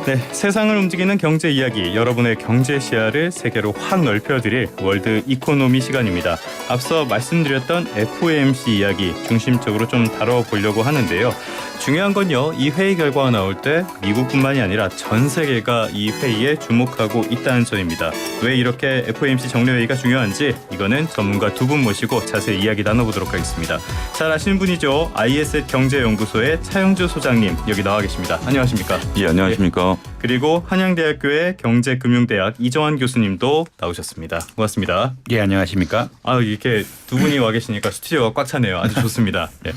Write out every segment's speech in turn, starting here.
네, 세상을 움직이는 경제 이야기, 여러분의 경제 시야를 세계로 확 넓혀드릴 월드 이코노미 시간입니다. 앞서 말씀드렸던 FOMC 이야기 중심적으로 좀 다뤄보려고 하는데요. 중요한 건요, 이 회의 결과가 나올 때 미국뿐만이 아니라 전 세계가 이 회의에 주목하고 있다는 점입니다. 왜 이렇게 FOMC 정례회의가 중요한지 이거는 전문가 두 분 모시고 자세히 이야기 나눠보도록 하겠습니다. 잘 아시는 분이죠. ISS 경제연구소의 차영주 소장님 여기 나와 계십니다. 안녕하십니까? 예, 안녕하십니까? 그리고 한양대학교의 경제금융대학 이정환 교수님도 나오셨습니다. 고맙습니다. 예, 안녕하십니까? 이렇게 두 분이 와 계시니까 스튜디오가 꽉 차네요. 아주 좋습니다. 예.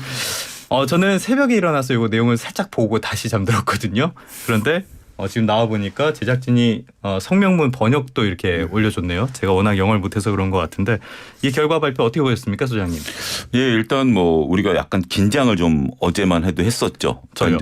저는 새벽에 일어나서 이거 내용을 살짝 보고 다시 잠들었거든요. 그런데 지금 나와 보니까 제작진이 성명문 번역도 이렇게 올려줬네요. 제가 워낙 영어를 못해서 그런 것 같은데 이 결과 발표 어떻게 보셨습니까, 소장님? 예, 일단 우리가 약간 긴장을 좀 어제만 해도 했었죠. 저요.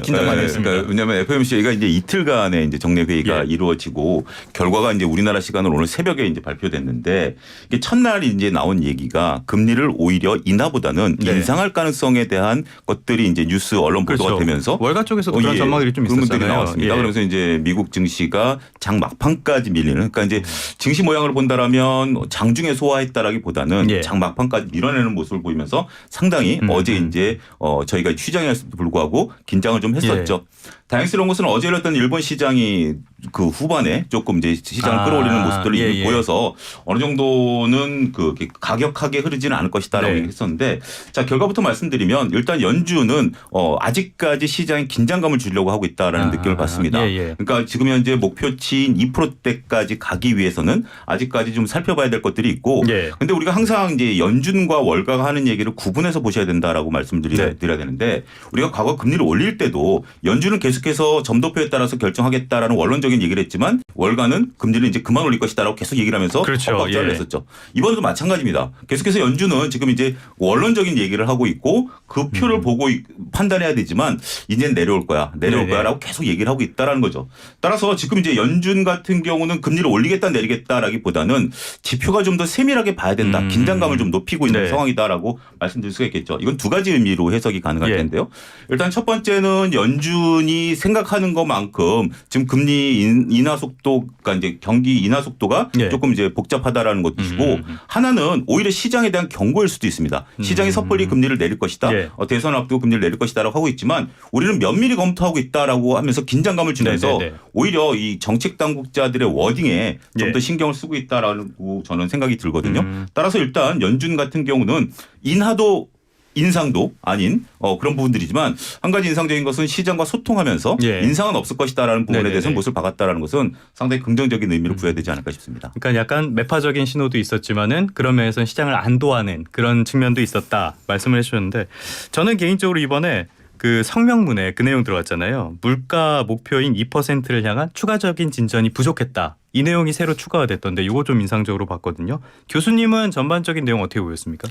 긴장 많이 했습니다. 그러니까 왜냐하면 FOMC가 이제 이틀간의 이제 정례 회의가 이루어지고 결과가 이제 우리나라 시간으로 오늘 새벽에 이제 발표됐는데 이게 첫날 이제 나온 얘기가 금리를 오히려 인하보다는 인상할 가능성에 대한 것들이 이제 뉴스 언론 보도가 되면서 월가 쪽에서도 그런 전망들이 좀 그런 있었잖아요. 것들이 나왔습니다. 그러면서 이제 미국 증시가 장 막판까지 밀리는, 그러니까 이제 증시 모양을 본다라면 장중에 소화했다라기보다는 장 막판까지 밀어내는 모습을 보이면서 상당히 어제 이제 저희가 휴장이었음에도 불구하고 긴장을 좀 했었죠. 다행스러운 것은 어제 열렸던 일본 시장이 그 후반에 조금 이제 시장을 끌어올리는 모습들을 이미 보여서 어느 정도는 그 가격하게 흐르지는 않을 것이다라고 얘기했었는데, 자, 결과부터 말씀드리면 일단 연준은 아직까지 시장에 긴장감을 주려고 하고 있다라는 느낌을 받습니다. 그러니까 지금 현재 목표치인 2%대까지 가기 위해서는 아직까지 좀 살펴봐야 될 것들이 있고, 근데 우리가 항상 이제 연준과 월가가 하는 얘기를 구분해서 보셔야 된다라고 말씀드려야 되는데, 우리가 과거 금리를 올릴 때도 연준은 계속해서 점도표에 따라서 결정하겠다라는 원론적인 얘기를 했지만 월가는 금리를 이제 그만 올릴 것이다라고 계속 얘기를 하면서 엇박자를 냈었죠. 이번에도 마찬가지입니다. 계속해서 연준은 지금 이제 원론적인 얘기를 하고 있고 그 표를 보고 판단해야 되지만 이제는 내려올 거야라고 계속 얘기를 하고 있다라는 거죠. 따라서 지금 이제 연준 같은 경우는 금리를 올리겠다 내리겠다라기보다는 지표가 좀 더 세밀하게 봐야 된다. 긴장감을 좀 높이고 있는 상황이다라고 말씀드릴 수가 있겠죠. 이건 두 가지 의미로 해석이 가능할 텐데요. 일단 첫 번째는 연준이 생각하는 것만큼 지금 금리 인하 속도가 이제 경기 인하 속도가 조금 이제 복잡하다라는 것이고, 하나는 오히려 시장에 대한 경고일 수도 있습니다. 시장이 섣불리 금리를 내릴 것이다. 대선 앞두고 금리를 내릴 것이다라고 하고 있지만 우리는 면밀히 검토하고 있다라고 하면서 긴장감을 주면서 오히려 이 정책 당국자들의 워딩에 좀 더 신경을 쓰고 있다라고 저는 생각이 들거든요. 따라서 일단 연준 같은 경우는 인하도 인상도 아닌 그런 부분들이지만 한 가지 인상적인 것은 시장과 소통하면서 인상은 없을 것이다라는 부분에 대해서는 못을 박았다라는 것은 상당히 긍정적인 의미를 부여해야 되지 않을까 싶습니다. 그러니까 약간 매파적인 신호도 있었지만은 그런 면에서는 시장을 안도하는 그런 측면도 있었다 말씀을 해주셨는데, 저는 개인적으로 이번에 그 성명문에 그 내용 들어갔잖아요. 물가 목표인 2%를 향한 추가적인 진전이 부족했다. 이 내용이 새로 추가가 됐던데 이거 좀 인상적으로 봤거든요. 교수님은 전반적인 내용 어떻게 보였습니까?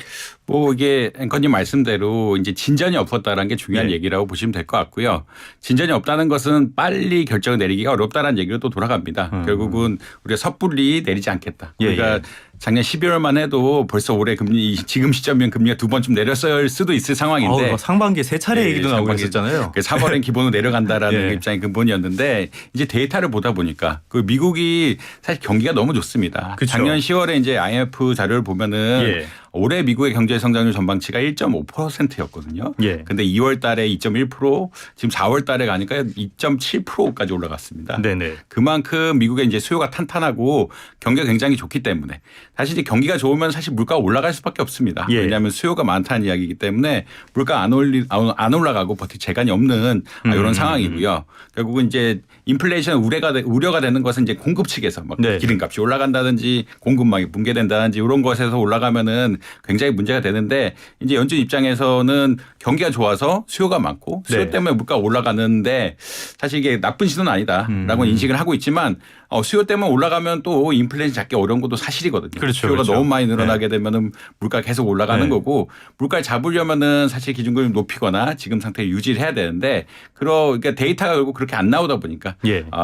이게 앵커님 말씀대로 이제 진전이 없었다는 게 중요한 얘기라고 보시면 될 것 같고요. 진전이 없다는 것은 빨리 결정을 내리기가 어렵다는 얘기로 또 돌아갑니다. 결국은 우리가 섣불리 내리지 않겠다. 우리가 작년 12월만 해도 벌써 올해 금리 지금 시점이면 금리가 두 번쯤 내렸을 수도 있을 상황인데 상반기에 세 차례 얘기도 나오고 있었잖아요. 4월엔 기본으로 내려간다라는 입장이 근본이었는데 이제 데이터를 보다 보니까 그 미국이 사실 경기가 너무 좋습니다. 작년 10월에 이제 IMF 자료를 보면은 올해 미국의 경제 성장률 전망치가 1.5%였거든요. 근데 2월 달에 2.1%, 지금 4월 달에 가니까 2.7%까지 올라갔습니다. 그만큼 미국의 이제 수요가 탄탄하고 경기가 굉장히 좋기 때문에 사실 이제 경기가 좋으면 사실 물가가 올라갈 수밖에 없습니다. 왜냐하면 수요가 많다는 이야기이기 때문에 물가 안 올라가고 버틸 재간이 없는 이런 상황이고요. 결국은 이제 인플레이션 우려가 되는 것은 이제 공급 측에서 막 기름값이 올라간다든지 공급망이 붕괴된다든지 이런 것에서 올라가면은 굉장히 문제가 되는데, 이제 연준 입장에서는 경기가 좋아서 수요가 많고 수요 때문에 물가가 올라가는데 사실 이게 나쁜 신호는 아니다라고 인식을 하고 있지만 수요 때문에 올라가면 또 인플레이션 잡기 어려운 것도 사실이거든요. 그렇죠, 수요가 그렇죠. 너무 많이 늘어나게 되면은 물가 계속 올라가는 거고 물가를 잡으려면은 사실 기준금리 높이거나 지금 상태 유지를 해야 되는데 그러니까 데이터가 결국 그렇게 안 나오다 보니까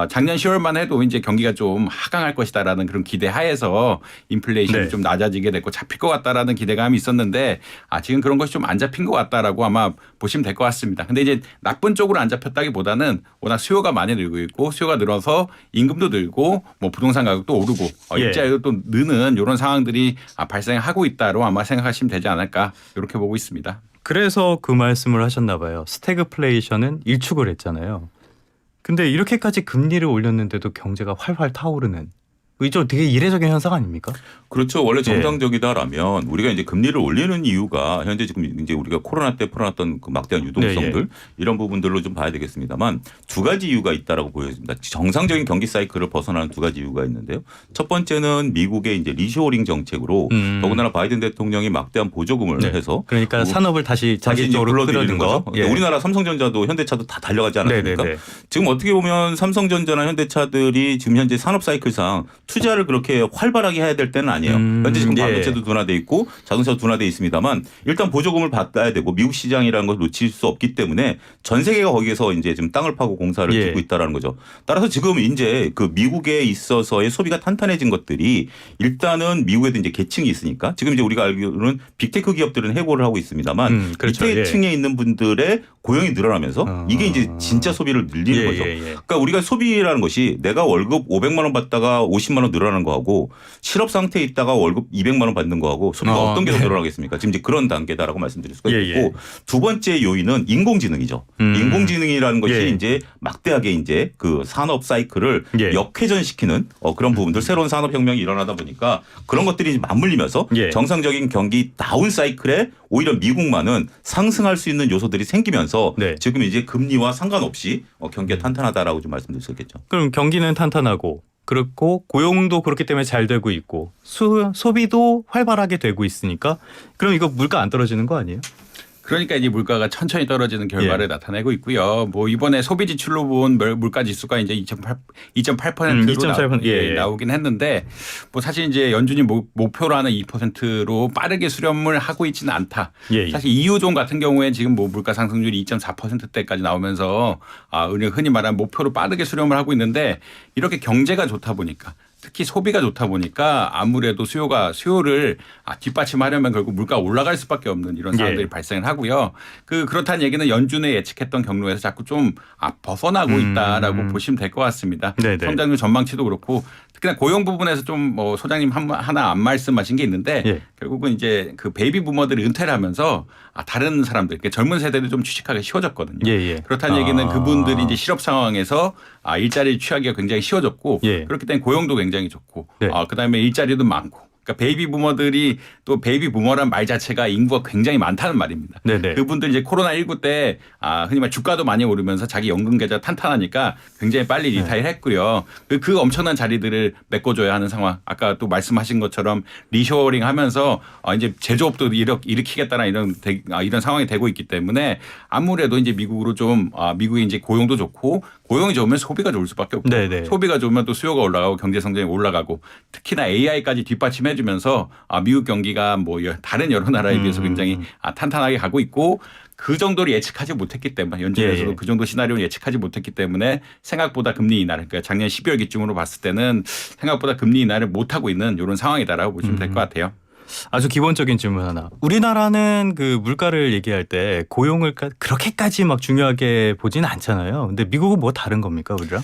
작년 10월만 해도 이제 경기가 좀 하강할 것이다라는 그런 기대 하에서 인플레이션이 좀 낮아지게 됐고 잡힐 것 같다라는 기대감이 있었는데 지금 그런 것이 좀 안 잡힌 것 같다라고 아마 보시면 될 것 같습니다. 근데 이제 나쁜 쪽으로 안 잡혔다기보다는 워낙 수요가 많이 늘고 있고 수요가 늘어서 임금도 늘고 뭐 부동산 가격도 오르고 일자리도 또 느는 이런 상황들이 발생하고 있다로 아마 생각하시면 되지 않을까 이렇게 보고 있습니다. 그래서 그 말씀을 하셨나 봐요. 스태그플레이션은 일축을 했잖아요. 근데 이렇게까지 금리를 올렸는데도 경제가 활활 타오르는 이쪽 되게 이례적인 현상 아닙니까? 그렇죠. 원래 정상적이다라면 우리가 이제 금리를 올리는 이유가 현재 지금 이제 우리가 코로나 때 풀어놨던 그 막대한 유동성들 이런 부분들로 좀 봐야 되겠습니다만 두 가지 이유가 있다라고 보여집니다. 정상적인 경기 사이클을 벗어나는 두 가지 이유가 있는데요. 첫 번째는 미국의 이제 리쇼어링 정책으로 더군다나 바이든 대통령이 막대한 보조금을 해서 그러니까 산업을 다시 자기 쪽으로 끌어들이는 거. 우리나라 삼성전자도 현대차도 다 달려가지 않았습니까? 지금 어떻게 보면 삼성전자나 현대차들이 지금 현재 산업 사이클상 투자를 그렇게 활발하게 해야 될 때는 아니에요. 현재 지금 반도체도 둔화돼 있고 자동차도 둔화돼 있습니다만 일단 보조금을 받아야 되고 미국 시장이라는 걸 놓칠 수 없기 때문에 전 세계가 거기에서 이제 지금 땅을 파고 공사를 짓고 있다라는 거죠. 따라서 지금 이제 그 미국에 있어서의 소비가 탄탄해진 것들이 일단은 미국에도 이제 계층이 있으니까 지금 이제 우리가 알기로는 빅테크 기업들은 해고를 하고 있습니다만 밑에 층에 있는 분들의 고용이 늘어나면서 이게 이제 진짜 소비를 늘리는 거죠. 그러니까 우리가 소비라는 것이 내가 월급 500만 원 받다가 50만 원 늘어나는 거하고 실업 상태에 있다가 월급 200만 원 받는 거하고 소비가 어떤 게 더 늘어나겠습니까? 지금 이제 그런 단계다라고 말씀드릴 수가 있고 두 번째 요인은 인공지능이죠. 인공지능이라는 것이 이제 막대하게 이제 그 산업 사이클을 역회전시키는 그런 부분들 새로운 산업혁명이 일어나다 보니까 그런 것들이 맞물리면서 정상적인 경기 다운 사이클에 오히려 미국만은 상승할 수 있는 요소들이 생기면서 지금 이제 금리와 상관없이 경기가 탄탄하다라고 좀 말씀드릴 수 있겠죠. 그럼 경기는 탄탄하고 그렇고 고용도 그렇기 때문에 잘 되고 있고 소비도 활발하게 되고 있으니까 그럼 이거 물가 안 떨어지는 거 아니에요? 그러니까 이제 물가가 천천히 떨어지는 결과를 나타내고 있고요. 뭐 이번에 소비 지출로 본 물가 지수가 이제 2.8%로 나오긴 했는데 뭐 사실 이제 연준이 목표로 하는 2%로 빠르게 수렴을 하고 있지는 않다. 사실 EU존 같은 경우에 지금 뭐 물가 상승률이 2.4%대까지 나오면서 흔히 말하는 목표로 빠르게 수렴을 하고 있는데 이렇게 경제가 좋다 보니까 특히 소비가 좋다 보니까 아무래도 수요를 뒷받침하려면 결국 물가가 올라갈 수밖에 없는 이런 상황들이 발생을 하고요. 그렇다는 얘기는 연준에 예측했던 경로에서 자꾸 좀 벗어나고 있다라고 보시면 될 것 같습니다. 성장률 전망치도 그렇고 특히나 고용 부분에서 좀 뭐 소장님 하나 안 말씀하신 게 있는데 결국은 이제 그 베이비 부머들이 은퇴를 하면서 다른 사람들 그러니까 젊은 세대들이 좀 취직하기 쉬워졌거든요. 그렇다는 얘기는 그분들이 이제 실업 상황에서 일자리를 취하기가 굉장히 쉬워졌고 그렇기 때문에 고용도 굉장히 좋고 그다음에 일자리도 많고 그러니까 베이비 부머들이 또 베이비 부머란 말 자체가 인구가 굉장히 많다는 말입니다. 그분들 이제 코로나19 때 흔히 말 주가도 많이 오르면서 자기 연금 계좌 탄탄하니까 굉장히 빨리 리타일 했고요. 그 엄청난 자리들을 메꿔줘야 하는 상황. 아까 또 말씀하신 것처럼 리쇼어링 하면서 이제 제조업도 일으키겠다는 이런 상황이 되고 있기 때문에 아무래도 이제 미국으로 좀 미국이 이제 고용도 좋고 고용이 좋으면 소비가 좋을 수밖에 없고 소비가 좋으면 또 수요가 올라가고 경제 성장이 올라가고 특히나 AI까지 뒷받침해 주면서 미국 경기가 뭐 다른 여러 나라에 비해서 굉장히 탄탄하게 가고 있고 그 정도를 예측하지 못했기 때문에 연준에서도 그 정도 시나리오를 예측하지 못했기 때문에 생각보다 금리 인하를 그러니까 작년 12월 기준으로 봤을 때는 생각보다 금리 인하를 못하고 있는 이런 상황이다라고 보시면 될 것 같아요. 아주 기본적인 질문 하나. 우리나라는 그 물가를 얘기할 때 고용을 그렇게까지 막 중요하게 보지는 않잖아요. 근데 미국은 뭐 다른 겁니까, 우리랑?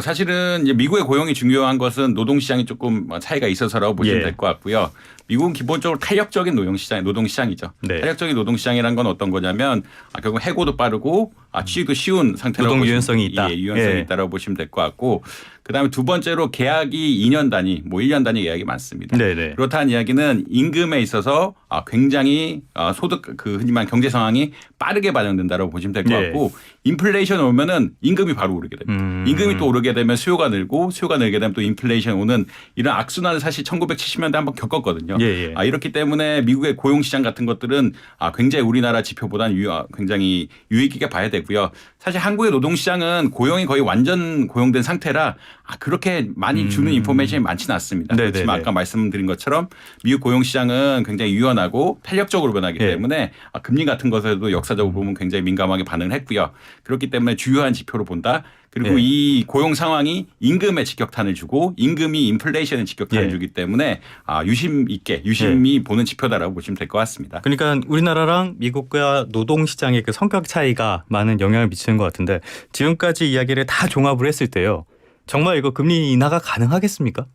사실은 이제 미국의 고용이 중요한 것은 노동시장이 조금 차이가 있어서라고 보시면 될 것 같고요. 미국은 기본적으로 탄력적인 노동시장이죠. 탄력적인 노동시장이란 건 어떤 거냐면 결국 해고도 빠르고 취직도 쉬운 상태라고 노동 유연성이 있다. 유연성이 있다라고 보시면 될 것 같고 그다음에 두 번째로 계약이 2년 단위, 뭐 1년 단위 계약이 많습니다. 그렇다는 이야기는 임금에 있어서 굉장히 소득 흔히 말하는 경제 상황이 빠르게 반영된다라고 보시면 될 것 같고 인플레이션 오면은 임금이 바로 오르게 됩니다. 임금이 또 오르게 되면 수요가 늘고 수요가 늘게 되면 또 인플레이션 오는 이런 악순환을 사실 1970년대 한번 겪었거든요. 예. 이렇기 때문에 미국의 고용시장 같은 것들은 굉장히 우리나라 지표보다는 굉장히 유의깊게 봐야 되고요. 사실 한국의 노동시장은 고용이 거의 완전 고용된 상태라 그렇게 많이 주는 인포메이션이 많지는 않습니다. 그렇지만 아까 말씀드린 것처럼 미국 고용시장은 굉장히 유연하고 탄력적으로 변하기 때문에 금리 같은 것에도 역사적으로 보면 굉장히 민감하게 반응을 했고요. 그렇기 때문에 주요한 지표로 본다. 그리고 이 고용 상황이 임금에 직격탄을 주고 임금이 인플레이션에 직격탄을 주기 때문에 유심히 보는 지표다라고 보시면 될 것 같습니다. 그러니까 우리나라랑 미국과 노동시장의 그 성격 차이가 많은 영향을 미치는 것 같은데 지금까지 이야기를 다 종합을 했을 때요. 정말 이거 금리 인하가 가능하겠습니까?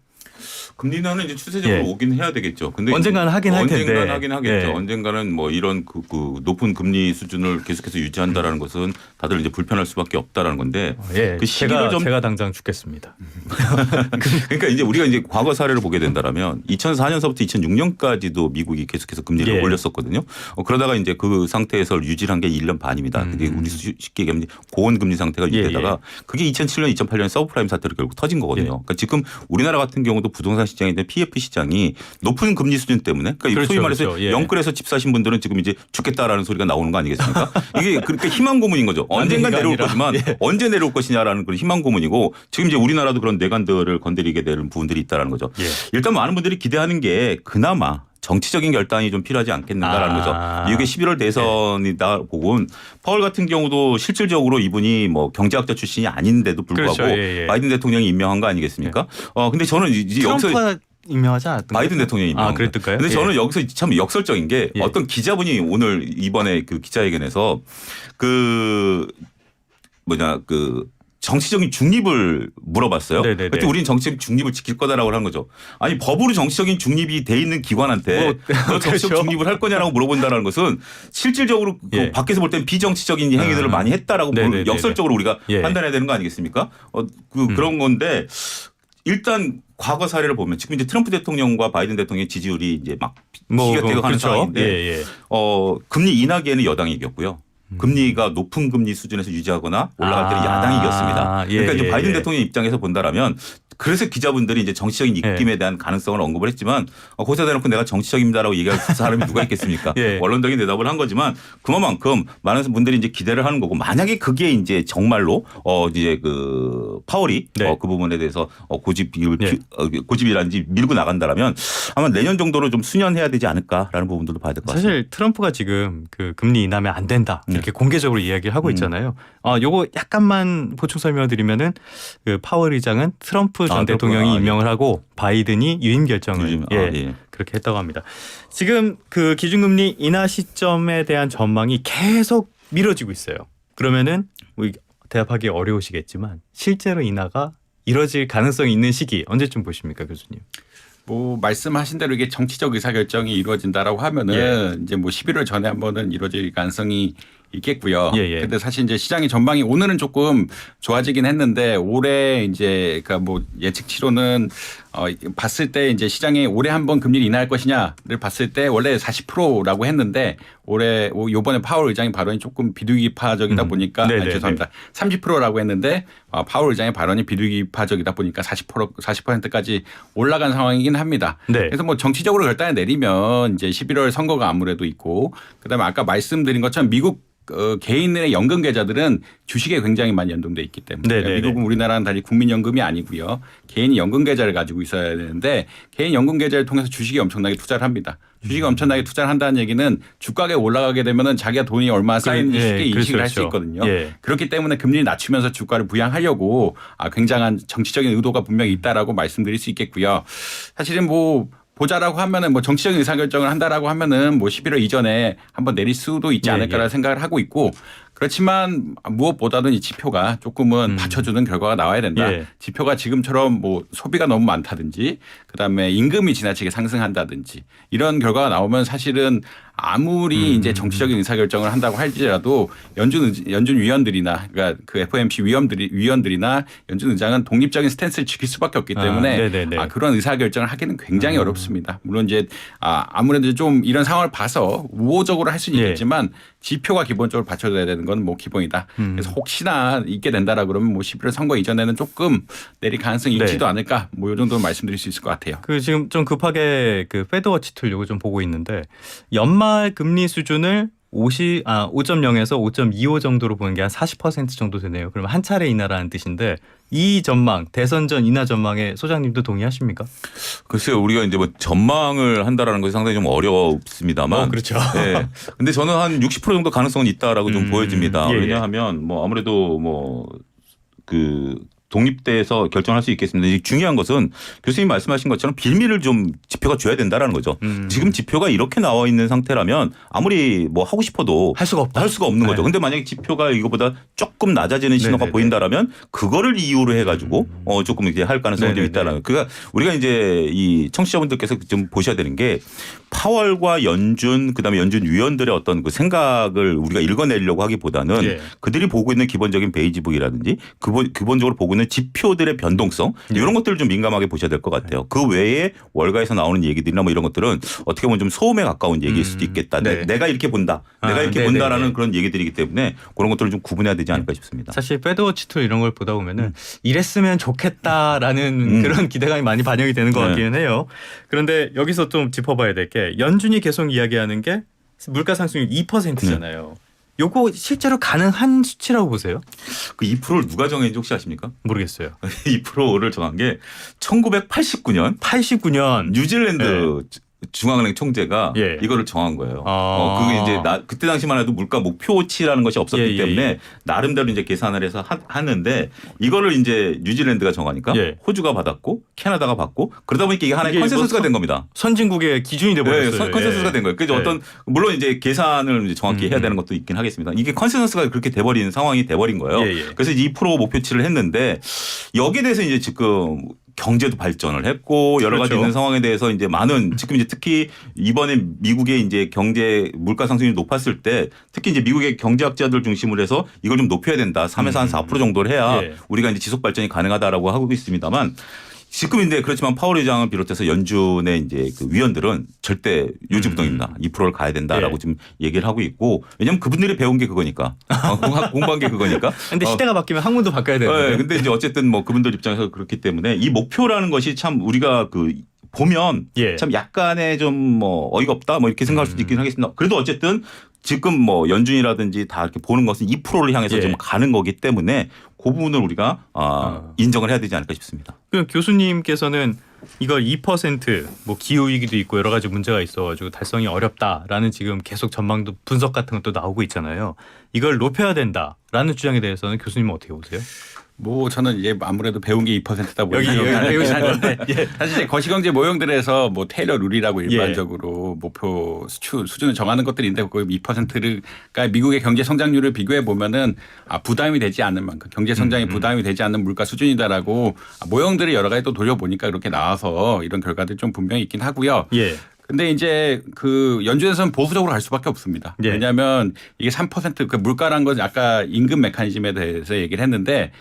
금리 인하는 이제 추세적으로 오긴 해야 되겠죠. 근데 언젠가는 하긴 할 텐데. 언젠가는 하긴 하겠죠. 언젠가는 뭐 이런 그 높은 금리 수준을 계속해서 유지한다라는 것은 다들 이제 불편할 수밖에 없다라는 건데. 그 시기를 제가 당장 죽겠습니다. 그러니까 이제 우리가 이제 과거 사례를 보게 된다라면 2004년서부터 2006년까지도 미국이 계속해서 금리를 올렸었거든요. 그러다가 이제 그 상태에서 유지한 게 1년 반입니다. 그게 우리 쉽게 얘기하면 고원 금리 상태가 유지되다가 그게 2007년, 2008년 서브프라임 사태로 결국 터진 거거든요. 그러니까 지금 우리나라 같은 경우도 부동산 시장인데 PF 시장이 높은 금리 수준 때문에 그러니까 소위 말해서 영끌에서 집 사신 분들은 지금 이제 죽겠다라는 소리가 나오는 거 아니겠습니까? 이게 그러니까 희망 고문인 거죠. 언젠가 내려올 거지만 언제 내려올 것이냐라는 그런 희망 고문이고 지금 이제 우리나라도 그런 내관들을 건드리게 되는 부분들이 있다라는 거죠. 일단 많은 분들이 기대하는 게 그나마 정치적인 결단이 좀 필요하지 않겠는가라는 거죠. 미국의 11월 대선이다 보곤 파월 같은 경우도 실질적으로 이분이 뭐 경제학자 출신이 아닌데도 불구하고 바이든 대통령이 임명한 거 아니겠습니까? 근데 저는 이제 여기서 임명하지 않았던 바이든 대통령이 임명한 그랬을까요? 근데 저는 여기서 참 역설적인 게 어떤 기자분이 오늘 이번에 그 기자회견에서 정치적인 중립을 물어봤어요. 그때 우리는 정치적 중립을 지킬 거다라고 하는 거죠. 아니 법으로 정치적인 중립이 돼 있는 기관한테 너 정치적 중립을 할 거냐라고 물어본다는 것은 실질적으로 그 밖에서 볼 땐 비정치적인 행위들을 많이 했다라고 역설적으로 우리가 판단해야 되는 거 아니겠습니까? 그런 건데 일단 과거 사례를 보면 지금 이제 트럼프 대통령과 바이든 대통령의 지지율이 이제 막 비교되고 하는 상황인데 금리 인하기에는 여당이 이겼고요. 금리가 높은 금리 수준에서 유지하거나 올라갈 때는 야당이 이겼습니다. 그러니까 이제 바이든 대통령 입장에서 본다라면 그래서 기자분들이 이제 정치적인 입김에 대한 가능성을 언급을 했지만 거기다 대놓고 내가 정치적입니다라고 얘기할 사람이 누가 있겠습니까? 원론적인 대답을 한 거지만 그만큼 많은 분들이 이제 기대를 하는 거고 만약에 그게 이제 정말로 이제 그 파월이 그 부분에 대해서 고집이라든지 밀고 나간다라면 아마 내년 정도로 좀 수년해야 되지 않을까라는 부분들도 봐야 될 것 같습니다. 사실 트럼프가 지금 그 금리 인하면 안 된다 이렇게 공개적으로 이야기를 하고 있잖아요. 요거 약간만 보충 설명드리면은 그 파월 의장은 트럼프 전 대통령이 임명을 하고 바이든이 유임 결정을 그렇게 했다고 합니다. 지금 그 기준금리 인하 시점에 대한 전망이 계속 미뤄지고 있어요. 그러면은 대답하기 어려우시겠지만 실제로 인하가 이뤄질 가능성이 있는 시기 언제쯤 보십니까, 교수님? 뭐 말씀하신 대로 이게 정치적 의사결정이 이루어진다라고 하면은 이제 뭐 11월 전에 한번은 이루어질 가능성이 있겠고요. 근데 사실 이제 시장의 전망이 오늘은 조금 좋아지긴 했는데 올해 이제 그러니까 뭐 예측치로는 봤을 때 이제 시장이 올해 한번 금리를 인하할 것이냐를 봤을 때 원래 40%라고 했는데 올해 요번에 파월 의장의 발언이 조금 비둘기파적이다 보니까 죄송합니다. 30%라고 했는데 파월 의장의 발언이 비둘기파적이다 보니까 40%까지 올라간 상황이긴 합니다. 그래서 뭐 정치적으로 결단을 내리면 이제 11월 선거가 아무래도 있고 그다음에 아까 말씀드린 것처럼 미국 개인의 연금 계좌들은 주식에 굉장히 많이 연동돼 있기 때문에 미국은 우리나라는 달리 국민연금이 아니고요. 개인이 연금 계좌를 가지고 있어야 되는데 개인 연금 계좌를 통해서 주식에 엄청나게 투자를 합니다. 주식에 엄청나게 투자를 한다는 얘기는 주가가 올라가게 되면은 자기가 돈이 얼마나 쌓이는지 쉽게 인식을 할 수 있거든요. 그렇기 때문에 금리를 낮추면서 주가를 부양하려고 굉장한 정치적인 의도가 분명히 있다라고 말씀드릴 수 있겠고요. 사실은 뭐 보자라고 하면은 뭐 정치적인 의사결정을 한다라고 하면은 뭐 11월 이전에 한번 내릴 수도 있지 않을까라는 생각을 하고 있고 그렇지만 무엇보다는 이 지표가 조금은 받쳐주는 결과가 나와야 된다. 지표가 지금처럼 뭐 소비가 너무 많다든지 그다음에 임금이 지나치게 상승한다든지 이런 결과가 나오면 사실은 아무리 이제 정치적인 의사결정을 한다고 할지라도 연준 위원들이나 그러니까 그 FOMC 위원들이나 연준 의장은 독립적인 스탠스를 지킬 수밖에 없기 때문에 그런 의사결정을 하기는 굉장히 어렵습니다. 물론 이제 아무래도 좀 이런 상황을 봐서 우호적으로 할 수는 있겠지만 지표가 기본적으로 받쳐줘야 되는 건 뭐 기본이다. 그래서 혹시나 있게 된다라 그러면 뭐 11월 선거 이전에는 조금 내릴 가능성이 있지도 않을까. 뭐 이 정도는 말씀드릴 수 있을 것 같아요. 그 지금 좀 급하게 그 페드워치 툴 요거 좀 보고 있는데 연말 금리 수준을 5.0에서 5.25 정도로 보는 게 한 40% 정도 되네요. 그러면 한 차례 인하라는 뜻인데 이 전망, 대선 전 인하 전망에 소장님도 동의하십니까? 글쎄요, 우리가 이제 뭐 전망을 한다라는 것이 상당히 좀 어렵습니다만. 그렇죠. 네. 근데 저는 한 60% 정도 가능성은 있다라고 좀 보여집니다. 왜냐하면 뭐 아무래도 뭐 그 독립돼서 결정할 수 있겠습니다. 중요한 것은 교수님 말씀하신 것처럼 빌미를 좀 지표가 줘야 된다라는 거죠. 지금 지표가 이렇게 나와 있는 상태라면 아무리 뭐 하고 싶어도 할 수가 없는 거죠. 근데 만약에 지표가 이거보다 조금 낮아지는 신호가 보인다라면 그거를 이유로 해가지고 조금 이제 할 가능성이 좀 있다라는. 그러니까 우리가 이제 이 청취자분들께서 좀 보셔야 되는 게 파월과 연준 그다음에 연준 위원들의 어떤 그 생각을 우리가 읽어내려고 하기보다는 그들이 보고 있는 기본적인 베이지북이라든지 기본적으로 보고 있는 지표들의 변동성 이런 것들을 좀 민감하게 보셔야 될 것 같아요. 그 외에 월가에서 나오는 얘기들이나 뭐 이런 것들은 어떻게 보면 좀 소음에 가까운 얘기일 수도 있겠다. 내가 이렇게 본다. 내가 이렇게 본다라는 그런 얘기들이기 때문에 그런 것들을 좀 구분해야 되지 않을까 싶습니다. 사실 페드워치 툴 이런 걸 보다 보면은 이랬으면 좋겠다라는 그런 기대감이 많이 반영이 되는 것 같기는 해요. 그런데 여기서 좀 짚어봐야 될 게 연준이 계속 이야기하는 게 물가 상승률 2%잖아요. 요거 실제로 가능한 수치라고 보세요? 그 2%를 누가 정했는지 혹시 아십니까? 모르겠어요. 2%를 정한 게 1989년 뉴질랜드 중앙은행 총재가 이거를 정한 거예요. 그게 이제 그때 당시만 해도 물가 목표치라는 것이 없었기 때문에 나름대로 이제 계산을 해서 하는데 이거를 이제 뉴질랜드가 정하니까 호주가 받았고 캐나다가 받고 그러다 보니까 이게 하나의 컨센서스가 된 겁니다. 선진국의 기준이 돼 버렸어요. 컨센서스가 된 거예요. 그래서 어떤 물론 이제 계산을 이제 정확히 해야 되는 것도 있긴 하겠습니다. 이게 컨센서스가 그렇게 돼버린 상황이 돼버린 거예요. 그래서 이제 2% 목표치를 했는데 여기에 대해서 이제 지금 경제도 발전을 했고 여러 가지 있는 상황에 대해서 이제 많은 지금 이제 특히 이번에 미국의 이제 경제 물가 상승률이 높았을 때 특히 이제 미국의 경제학자들 중심으로 해서 이걸 좀 높여야 된다. 3에서 한 4% 정도를 해야 우리가 이제 지속 발전이 가능하다라고 하고 있습니다만 지금인데 그렇지만 파월 의장을 비롯해서 연준의 이제 그 위원들은 절대 요지부동입니다. 2%를 가야 된다라고 지금 얘기를 하고 있고 왜냐하면 그분들이 배운 게 그거니까 공부한 게 그거니까. 근데 시대가 바뀌면 학문도 바뀌어야 되는데. 근데 이제 어쨌든 뭐 그분들 입장에서 그렇기 때문에 이 목표라는 것이 참 우리가 그 보면 참 약간의 좀 뭐 어이가 없다 뭐 이렇게 생각할 수도 있긴 하겠습니다. 그래도 어쨌든 지금 뭐 연준이라든지 다 이렇게 보는 것은 2%를 향해서 지금 가는 거기 때문에 그 부분을 우리가 인정을 해야 되지 않을까 싶습니다. 그럼 교수님께서는 이걸 2%뭐 기후 위기도 있고 여러 가지 문제가 있어가지고 달성이 어렵다라는 지금 계속 전망도 분석 같은 것도 나오고 있잖아요. 이걸 높여야 된다라는 주장에 대해서는 교수님은 어떻게 보세요? 뭐 저는 이제 아무래도 배운 게 2%다 보니까 여기 배우시는데 사실 이제 거시경제 모형들에서 뭐 테일러 룰이라고 일반적으로 목표 수준을 정하는 것들인데 그 2%가 미국의 경제 성장률을 비교해 보면은 부담이 되지 않는 만큼 경제 성장이 부담이 되지 않는 물가 수준이다라고 모형들을 여러 가지 또 돌려보니까 그렇게 나와서 이런 결과들이 좀 분명히 있긴 하고요. 근데 이제 그 연준에서는 보수적으로 갈 수밖에 없습니다. 왜냐하면 이게 3% 그 물가란 건 아까 임금 메커니즘에 대해서 얘기를 했는데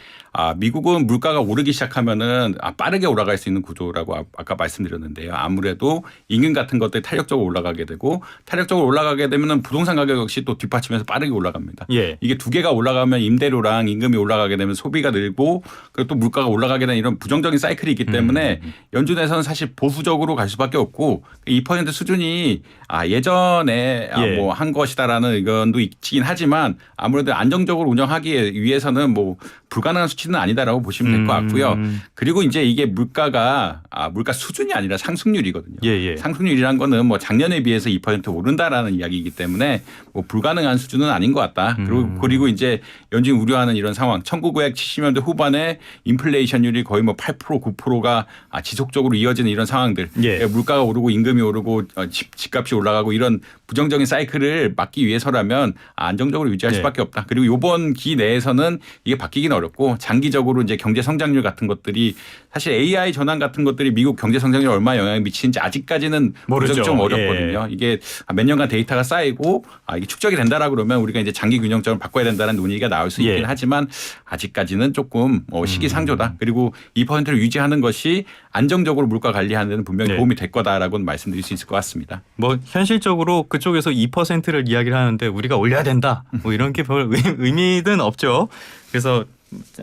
미국은 물가가 오르기 시작하면은 빠르게 올라갈 수 있는 구조라고 아까 말씀드렸는데요. 아무래도 임금 같은 것들이 탄력적으로 올라가게 되고 탄력적으로 올라가게 되면은 부동산 가격 역시 또 뒷받침해서 빠르게 올라갑니다. 이게 두 개가 올라가면 임대료랑 임금이 올라가게 되면 소비가 늘고 그리고 또 물가가 올라가게 되는 이런 부정적인 사이클이 있기 때문에 연준에서는 사실 보수적으로 갈 수밖에 없고 2% 수준이 예전에 뭐 한 것이다라는 의견도 있긴 하지만 아무래도 안정적으로 운영하기 위해서는 뭐 불가능한 수치는 아니다라고 보시면 될 것 같고요. 그리고 이제 이게 물가가 물가 수준이 아니라 상승률이거든요. 상승률이란 거는 뭐 작년에 비해서 2% 오른다라는 이야기이기 때문에 뭐 불가능한 수준은 아닌 것 같다. 그리고 이제 연준이 우려하는 이런 상황 1970년대 후반에 인플레이션율이 거의 뭐 8% 9%가 지속적으로 이어지는 이런 상황들 물가가 오르고 임금이 오르고 집값이 올라가고 이런 부정적인 사이클을 막기 위해서라면 안정적으로 유지할 수밖에 없다. 그리고 이번 기 내에서는 이게 바뀌기는 어렵고 장기적으로 이제 경제 성장률 같은 것들이 사실 AI 전환 같은 것들이 미국 경제 성장률에 얼마나 영향을 미치는지 아직까지는 모르죠. 좀 어렵거든요. 예. 이게 몇 년간 데이터가 쌓이고 이게 축적이 된다라고 그러면 우리가 이제 장기 균형점을 바꿔야 된다는 논의가 나올 수 있긴 하지만 아직까지는 조금 시기상조다. 그리고 2%를 유지하는 것이 안정적으로 물가 관리하는 데는 분명히 도움이 될 거다라고는 말씀드릴 수 있을 것 같습니다. 뭐 현실적으로 그쪽에서 2%를 이야기를 하는데 우리가 올려야 된다. 뭐 이런 게 별 의미는 없죠. 그래서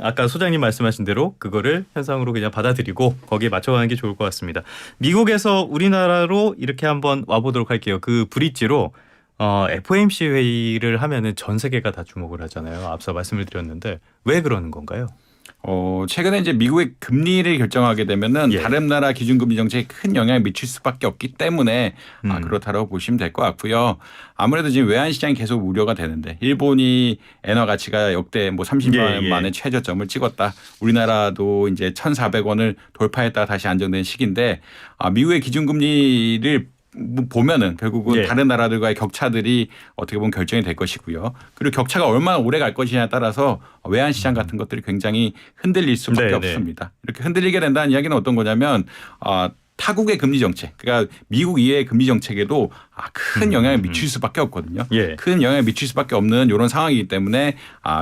아까 소장님 말씀하신 대로 그거를 현상으로 그냥 받아들이고 거기에 맞춰가는 게 좋을 것 같습니다. 미국에서 우리나라로 이렇게 한번 와보도록 할게요. 그 브릿지로 FOMC 회의를 하면은 전 세계가 다 주목을 하잖아요. 앞서 말씀을 드렸는데 왜 그러는 건가요? 최근에 이제 미국의 금리를 결정하게 되면은 다른 나라 기준금리 정책에 큰 영향을 미칠 수밖에 없기 때문에 그렇다고 보시면 될 것 같고요. 아무래도 지금 외환 시장이 계속 우려가 되는데 일본이 엔화 가치가 역대 30년 만에 최저점을 찍었다. 우리나라도 이제 1,400원을 돌파했다가 다시 안정된 시기인데 미국의 기준금리를 보면은 결국은 다른 나라들과의 격차들이 어떻게 보면 결정이 될 것이고요. 그리고 격차가 얼마나 오래 갈 것이냐에 따라서 외환 시장 같은 것들이 굉장히 흔들릴 수밖에 없습니다. 이렇게 흔들리게 된다는 이야기는 어떤 거냐면 타국의 금리 정책, 그러니까 미국 이외의 금리 정책에도 큰 영향을 미칠 수밖에 없거든요. 큰 영향을 미칠 수밖에 없는 이런 상황이기 때문에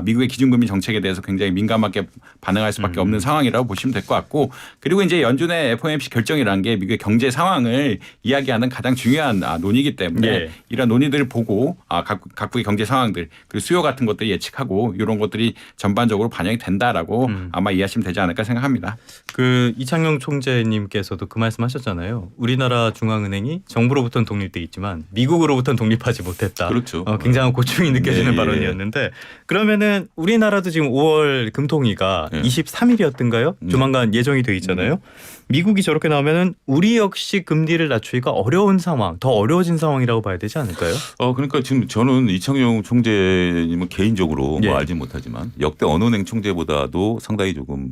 미국의 기준금리 정책에 대해서 굉장히 민감하게 반응할 수밖에 없는 상황이라고 보시면 될 것 같고, 그리고 이제 연준의 FOMC 결정이라는 게 미국의 경제 상황을 이야기하는 가장 중요한 논의이기 때문에 이런 논의들을 보고 각국의 경제 상황들 그리고 수요 같은 것들 예측하고 이런 것들이 전반적으로 반영이 된다라고 아마 이해하시면 되지 않을까 생각합니다. 그 이창용 총재님께서도 그 말씀하셨잖아요. 우리나라 중앙은행이 정부로부터는 독립돼 있지만 미국으로부터는 독립하지 못했다. 그렇죠. 굉장한 고충이 느껴지는 발언이었는데 그러면은 우리나라도 지금 5월 금통위가 23일이었던가요? 조만간 예정이 돼 있잖아요. 미국이 저렇게 나오면은 우리 역시 금리를 낮추기가 어려운 상황, 더 어려워진 상황이라고 봐야 되지 않을까요? 그러니까 지금 저는 이창용 총재님은 개인적으로 알진 못하지만 역대 어느 은행 총재보다도 상당히 조금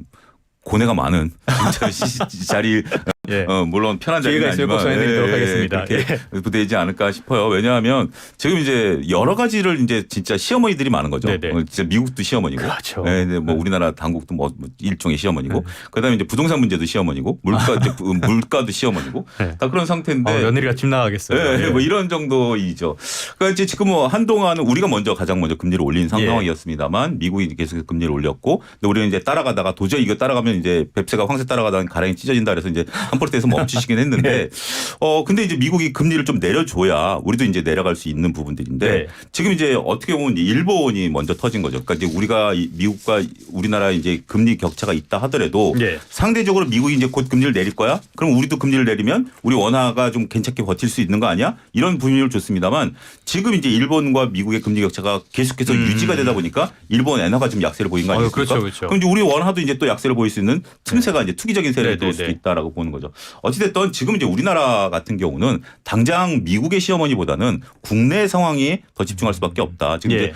고뇌가 많은 자리 물론 편한 자리는 아니지만 그렇게 되지 않을까 싶어요. 왜냐하면 지금 이제 여러 가지를 이제 진짜 시어머니들이 많은 거죠. 진짜 미국도 시어머니고, 그렇죠. 우리나라 당국도 뭐 일종의 시어머니고, 그다음에 이제 부동산 문제도 시어머니고, 물가도 시어머니고, 다 그런 상태인데 며느리가 집 나가겠어요. 뭐 이런 정도이죠. 그러니까 이제 지금 한동안은 우리가 가장 먼저 금리를 올린 상황이었습니다만 미국이 계속 금리를 올렸고, 근데 우리는 이제 따라가다가 도저히 이거 따라가면 이제 뱁새가 황새 따라가다가 가랑이 찢어진다 그래서 이제 한 포인트에서 멈추시긴 했는데 근데 이제 미국이 금리를 좀 내려줘야 우리도 이제 내려갈 수 있는 부분들인데 지금 이제 어떻게 보면 일본이 먼저 터진 거죠. 그러니까 이제 우리가 미국과 우리나라 이제 금리 격차가 있다 하더라도 상대적으로 미국이 이제 곧 금리를 내릴 거야? 그럼 우리도 금리를 내리면 우리 원화가 좀 괜찮게 버틸 수 있는 거 아니야? 이런 분위기를 줬습니다만 지금 이제 일본과 미국의 금리 격차가 계속해서 유지가 되다 보니까 일본 엔화가 좀 약세를 보인 거 아니겠습니까? 그렇죠. 그럼 이제 우리 원화도 이제 또 약세를 보일 수 있는 틈새가 이제 투기적인 세를 볼 수도 있다라고 보는 거죠. 어찌됐든 지금 이제 우리나라 같은 경우는 당장 미국의 시어머니보다는 국내 상황에 더 집중할 수밖에 없다. 지금 이제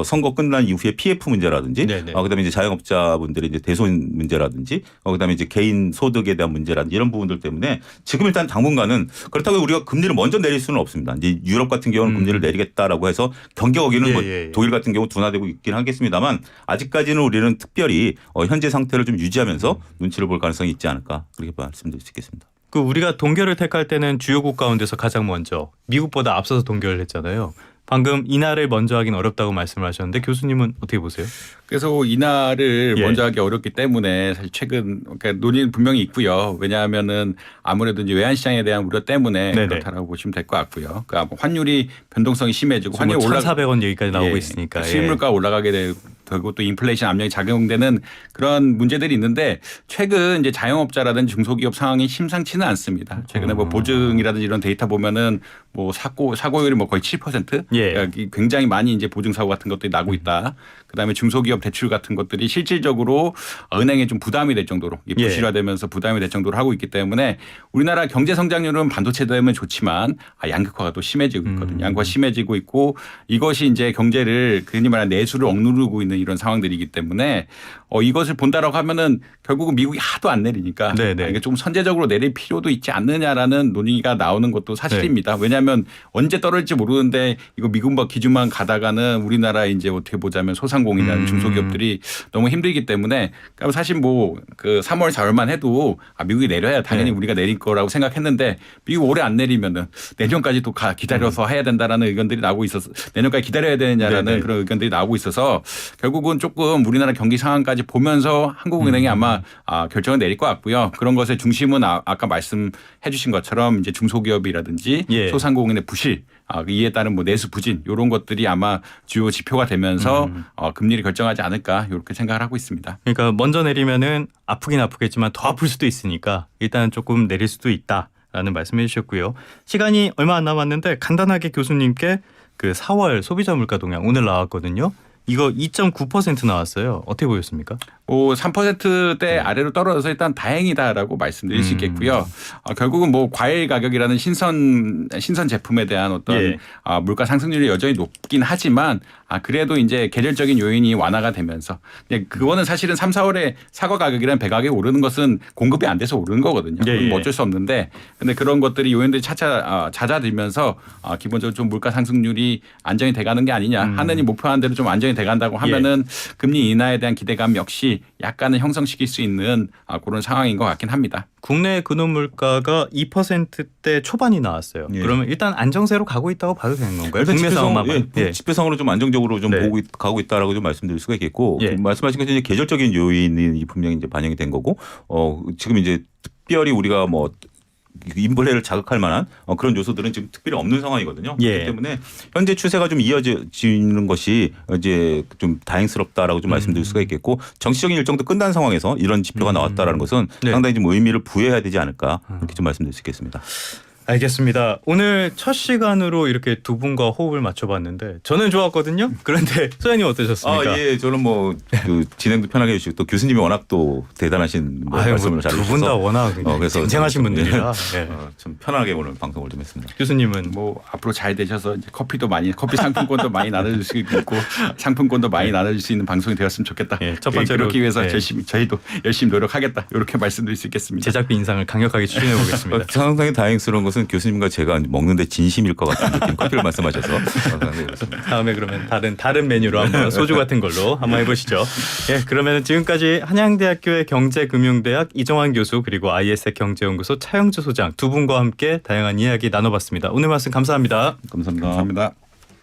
선거 끝난 이후에 PF 문제라든지, 그다음에 이제 자영업자분들의 이제 대손 문제라든지, 그다음에 이제 개인 소득에 대한 문제라든지 이런 부분들 때문에 지금 일단 당분간은 그렇다고 우리가 금리를 먼저 내릴 수는 없습니다. 이제 유럽 같은 경우는 금리를 내리겠다라고 해서 경계 거기는 뭐 독일 같은 경우 둔화되고 있긴 하겠습니다만 아직까지는 우리는 특별히 현재 상태를 좀 유지하면서 눈치를 볼 가능성이 있지 않을까 그렇게 말씀드릴 수 있겠습니다. 그 우리가 동결을 택할 때는 주요국 가운데서 가장 먼저 미국보다 앞서서 동결을 했잖아요. 방금 인하를 먼저 하긴 어렵다고 말씀을 하셨는데 교수님은 어떻게 보세요? 그래서 인하를 먼저 하기 어렵기 때문에 사실 최근 그러니까 논의는 분명히 있고요. 왜냐하면은 아무래도 이제 외환 시장에 대한 우려 때문에 그렇다라고 보시면 될 것 같고요. 그러니까 환율이 변동성이 심해지고 환율이 1,400원 얘기까지 나오고 있으니까 실물가 올라가게 되고 또 인플레이션 압력이 작용되는 그런 문제들이 있는데 최근 이제 자영업자라든지 중소기업 상황이 심상치는 않습니다. 최근에 뭐 보증이라든지 이런 데이터 보면은 뭐 사고율이 뭐 거의 7%, 그러니까 굉장히 많이 이제 보증 사고 같은 것들이 나고 있다. 그다음에 중소기업 대출 같은 것들이 실질적으로 은행에 좀 부담이 될 정도로 부실화되면서 부담이 될 정도로 하고 있기 때문에 우리나라 경제 성장률은 반도체 되면 좋지만 양극화가 또 심해지고 있거든요. 양극화가 심해지고 있고 이것이 이제 경제를 흔히 말하는 내수를 억누르고 있는 이런 상황들이기 때문에 이것을 본다라고 하면은 결국은 미국이 하도 안 내리니까 네네. 이게 좀 선제적으로 내릴 필요도 있지 않느냐라는 논의가 나오는 것도 사실입니다. 왜냐하면 언제 떨어질지 모르는데 이거 미국법 기준만 가다가는 우리나라 이제 어떻게 보자면 소상공인이나 중소기업들이 너무 힘들기 때문에 그러니까 사실 뭐 그 3월 4월만 해도 미국이 내려야 당연히 우리가 내릴 거라고 생각했는데 미국 올해 안 내리면은 내년까지 또 기다려서 해야 된다라는 의견들이 나오고 있어서 내년까지 기다려야 되느냐라는 네네. 그런 의견들이 나오고 있어서 결국은 조금 우리나라 경기 상황까지 보면서 한국은행이 아마 결정을 내릴 것 같고요. 그런 것의 중심은 아까 말씀해 주신 것처럼 이제 중소기업이라든지 예. 소상공인의 부실 이에 따른 뭐 내수 부진 이런 것들이 아마 주요 지표가 되면서 금리를 결정하지 않을까 이렇게 생각을 하고 있습니다. 그러니까 먼저 내리면은 아프긴 아프겠지만 더 아플 수도 있으니까 일단 조금 내릴 수도 있다라는 말씀해 주셨고요. 시간이 얼마 안 남았는데 간단하게 교수님께 그 4월 소비자 물가 동향 오늘 나왔거든요. 이거 2.9% 나왔어요. 어떻게 보였습니까? 3%대 아래로 떨어져서 일단 다행이다라고 말씀드릴 수 있겠고요. 결국은 뭐 과일 가격이라는 신선 제품에 대한 어떤 예. 물가 상승률이 여전히 높긴 하지만 그래도 이제 계절적인 요인이 완화가 되면서 그거는 사실은 3, 4월에 사과 가격이랑 배 가격이 오르는 것은 공급이 안 돼서 오르는 거거든요. 예. 뭐 어쩔 수 없는데 근데 그런 것들이 요인들이 잦아들면서 기본적으로 좀 물가 상승률이 안정이 돼가는 게 아니냐. 하느니 목표한 대로 좀 안정이 돼간다고 하면은 금리 인하에 대한 기대감 역시 약간은 형성시킬 수 있는 그런 상황인 것 같긴 합니다. 국내 근원 물가가 2%대 초반이 나왔어요. 예. 그러면 일단 안정세로 가고 있다고 봐도 되는 건가요? 국내 상황만 봐도. 예. 지표상으로 좀 안정적으로 좀 네. 가고 있다라고 좀 말씀드릴 수가 있겠고 예. 말씀하신 것처럼 이제 계절적인 요인이 분명히 이제 반영이 된 거고 지금 이제 특별히 우리가 뭐 인플레를 자극할 만한 그런 요소들은 지금 특별히 없는 상황이거든요. 예. 그렇기 때문에 현재 추세가 좀 이어지는 것이 이제 좀 다행스럽다라고 좀 말씀드릴 수가 있겠고 정치적인 일정도 끝난 상황에서 이런 지표가 나왔다라는 것은 네. 상당히 좀 의미를 부여해야 되지 않을까 이렇게 좀 말씀드릴 수 있겠습니다. 알겠습니다. 오늘 첫 시간으로 이렇게 두 분과 호흡을 맞춰봤는데 저는 좋았거든요. 그런데 소장님 어떠셨습니까? 예, 저는 뭐 그 진행도 편하게 해주시고 또 교수님이 워낙 또 대단하신 말씀을 잘 두분 다 해주셔서 워낙 그래서 쟁쟁하신 좀, 분들이라 좀 편하게 오늘 방송을 좀 했습니다. 교수님은 뭐 앞으로 잘 되셔서 이제 커피 상품권도 많이 나눠줄 수 있고 상품권도 많이 나눠줄 수 있는 방송이 되었으면 좋겠다. 예, 첫 번째로 그렇기 위해서 예. 저희도 열심히 노력하겠다. 이렇게 말씀드릴 수 있겠습니다. 제작비 인상을 강력하게 추진해 보겠습니다. 상당히 다행스러운 것은 교수님과 제가 먹는데 진심일 것 같은 느낌 커피를 말씀하셔서 상당히 그렇습니다. 다음에 그러면 다른 메뉴로 한번 소주 같은 걸로 한번 해보시죠. 예, 그러면 지금까지 한양대학교의 경제금융대학 이정환 교수 그리고 IS의 경제연구소 차영주 소장 두 분과 함께 다양한 이야기 나눠봤습니다. 오늘 말씀 감사합니다. 감사합니다. 감사합니다.